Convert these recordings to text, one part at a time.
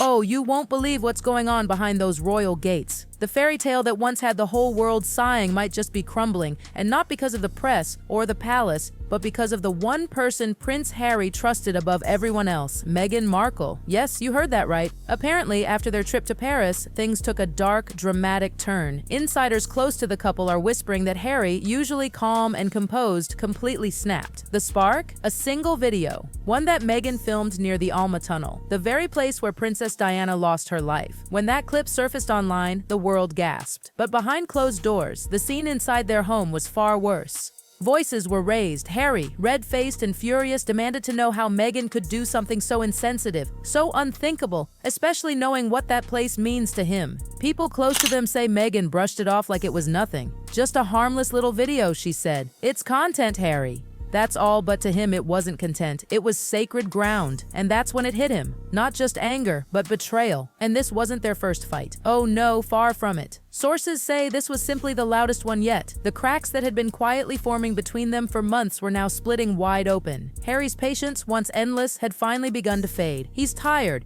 Oh, you won't believe what's going on behind those royal gates. The fairy tale that once had the whole world sighing might just be crumbling, and not because of the press or the palace, but because of the one person Prince Harry trusted above everyone else, Meghan Markle. Yes, you heard that right. Apparently, after their trip to Paris, things took a dark, dramatic turn. Insiders close to the couple are whispering that Harry, usually calm and composed, completely snapped. The spark? A single video. One that Meghan filmed near the Alma Tunnel, the very place where Princess Diana lost her life. When that clip surfaced online, the world gasped. But behind closed doors, the scene inside their home was far worse. Voices were raised. Harry, red-faced and furious, demanded to know how Meghan could do something so insensitive, so unthinkable, especially knowing what that place means to him. People close to them say Meghan brushed it off like it was nothing. Just a harmless little video, she said. It's content, Harry. That's all, but to him it wasn't content. It was sacred ground. And that's when it hit him. Not just anger, but betrayal. And this wasn't their first fight. Oh no, far from it. Sources say this was simply the loudest one yet. The cracks that had been quietly forming between them for months were now splitting wide open. Harry's patience, once endless, had finally begun to fade. He's tired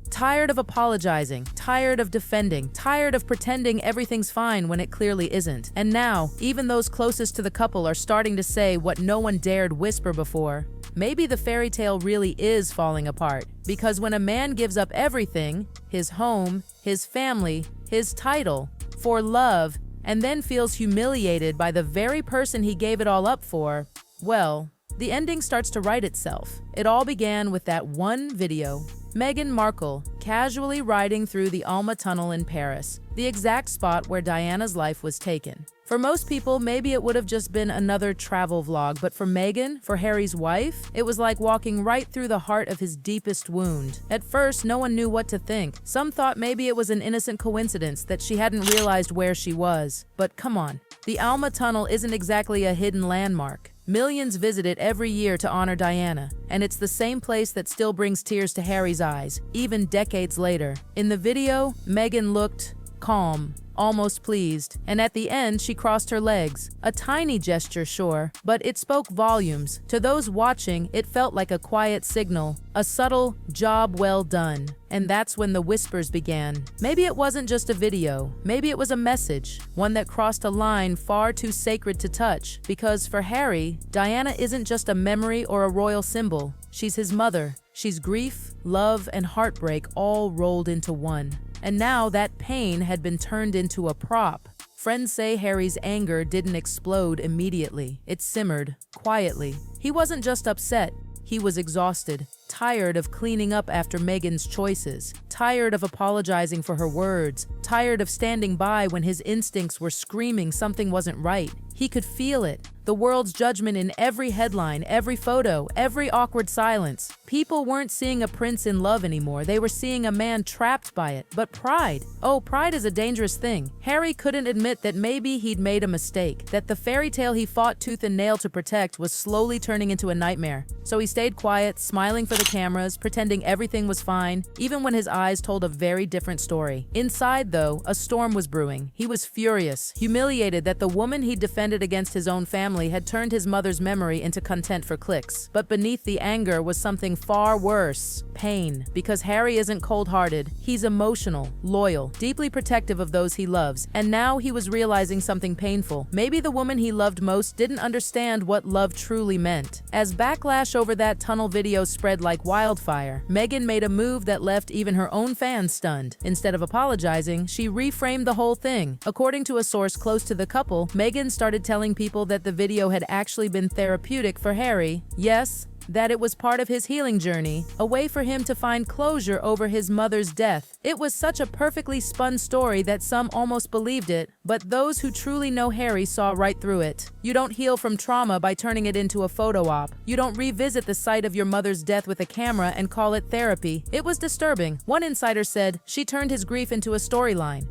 of apologizing, tired of defending, tired of pretending everything's fine when it clearly isn't. And now, even those closest to the couple are starting to say what no one dared whisper before. Maybe the fairy tale really is falling apart. Because when a man gives up everything, his home, his family, his title, for love, and then feels humiliated by the very person he gave it all up for, well, the ending starts to write itself. It all began with that one video. Meghan Markle casually riding through the Alma Tunnel in Paris, the exact spot where Diana's life was taken. For most people, maybe it would have just been another travel vlog, but for Meghan, for Harry's wife, it was like walking right through the heart of his deepest wound. At first, no one knew what to think. Some thought maybe it was an innocent coincidence that she hadn't realized where she was. But come on, the Alma Tunnel isn't exactly a hidden landmark. Millions visit it every year to honor Diana, and it's the same place that still brings tears to Harry's eyes, even decades later. In the video, Meghan looked calm, almost pleased, and at the end she crossed her legs. A tiny gesture, sure, but it spoke volumes. To those watching, it felt like a quiet signal, a subtle job well done. And that's when the whispers began. Maybe it wasn't just a video, maybe it was a message, one that crossed a line far too sacred to touch. Because for Harry, Diana isn't just a memory or a royal symbol. She's his mother. She's grief, love, and heartbreak all rolled into one. And now that pain had been turned into a prop. Friends say Harry's anger didn't explode immediately. It simmered, quietly. He wasn't just upset, he was exhausted, tired of cleaning up after Meghan's choices, tired of apologizing for her words, tired of standing by when his instincts were screaming something wasn't right. He could feel it. The world's judgment in every headline, every photo, every awkward silence. People weren't seeing a prince in love anymore. They were seeing a man trapped by it. But pride. Oh, pride is a dangerous thing. Harry couldn't admit that maybe he'd made a mistake, that the fairy tale he fought tooth and nail to protect was slowly turning into a nightmare. So he stayed quiet, smiling for the cameras, pretending everything was fine, even when his eyes told a very different story. Inside, though, a storm was brewing. He was furious, humiliated that the woman he defended against his own family had turned his mother's memory into content for clicks. But beneath the anger was something far worse: pain. Because Harry isn't cold-hearted, he's emotional, loyal, deeply protective of those he loves. And now he was realizing something painful. Maybe the woman he loved most didn't understand what love truly meant. As backlash over that tunnel video spread like wildfire, Meghan made a move that left even her own fans stunned. Instead of apologizing, she reframed the whole thing. According to a source close to the couple, Meghan started telling people that the video had actually been therapeutic for Harry. Yes, that it was part of his healing journey, a way for him to find closure over his mother's death. It was such a perfectly spun story that some almost believed it, but those who truly know Harry saw right through it. You don't heal from trauma by turning it into a photo op. You don't revisit the site of your mother's death with a camera and call it therapy. It was disturbing. One insider said she turned his grief into a storyline.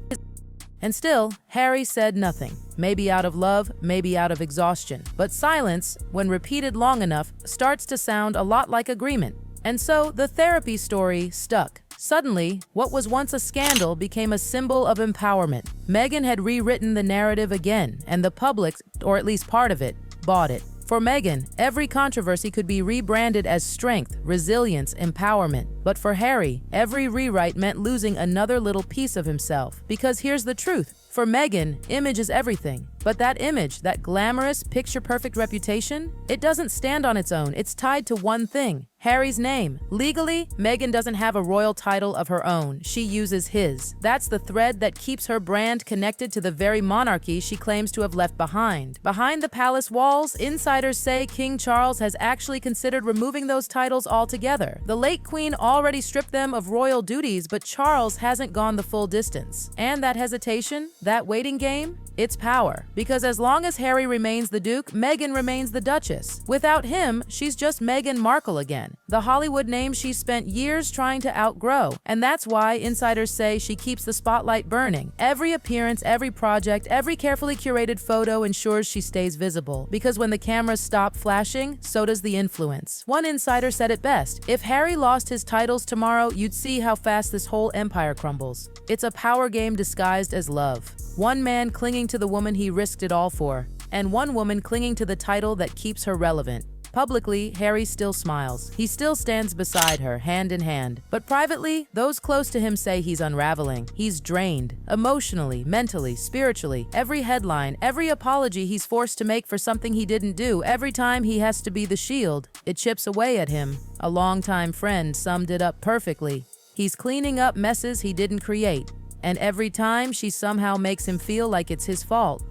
And still, Harry said nothing. Maybe out of love, maybe out of exhaustion. But silence, when repeated long enough, starts to sound a lot like agreement. And so, the therapy story stuck. Suddenly, what was once a scandal became a symbol of empowerment. Meghan had rewritten the narrative again, and the public, or at least part of it, bought it. For Meghan, every controversy could be rebranded as strength, resilience, empowerment. But for Harry, every rewrite meant losing another little piece of himself. Because here's the truth. For Meghan, image is everything. But that image, that glamorous, picture-perfect reputation, it doesn't stand on its own. It's tied to one thing: Harry's name. Legally, Meghan doesn't have a royal title of her own. She uses his. That's the thread that keeps her brand connected to the very monarchy she claims to have left behind. Behind the palace walls, insiders say King Charles has actually considered removing those titles altogether. The late Queen already stripped them of royal duties, but Charles hasn't gone the full distance. And that hesitation, that waiting game, it's power. Because as long as Harry remains the Duke, Meghan remains the Duchess. Without him, she's just Meghan Markle again, the Hollywood name she spent years trying to outgrow. And that's why insiders say she keeps the spotlight burning. Every appearance, every project, every carefully curated photo ensures she stays visible. Because when the cameras stop flashing, so does the influence. One insider said it best: if Harry lost his titles tomorrow, you'd see how fast this whole empire crumbles. It's a power game disguised as love. One man clinging to the woman he risked it all for, and one woman clinging to the title that keeps her relevant. Publicly, Harry still smiles. He still stands beside her, hand in hand. But privately, those close to him say he's unraveling. He's drained, emotionally, mentally, spiritually. Every headline, every apology he's forced to make for something he didn't do, every time he has to be the shield, it chips away at him. A longtime friend summed it up perfectly. He's cleaning up messes he didn't create. And every time, she somehow makes him feel like it's his fault.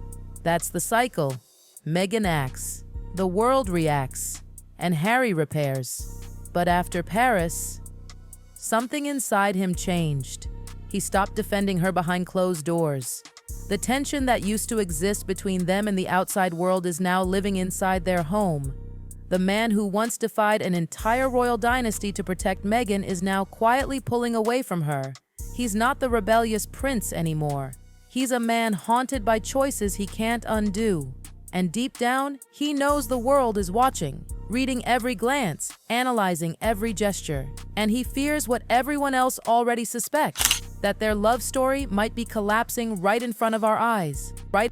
That's the cycle. Meghan acts, the world reacts, and Harry repairs. But after Paris, something inside him changed. He stopped defending her behind closed doors. The tension that used to exist between them and the outside world is now living inside their home. The man who once defied an entire royal dynasty to protect Meghan is now quietly pulling away from her. He's not the rebellious prince anymore. He's a man haunted by choices he can't undo. And deep down, he knows the world is watching, reading every glance, analyzing every gesture. And he fears what everyone else already suspects, that their love story might be collapsing right in front of our eyes. Right?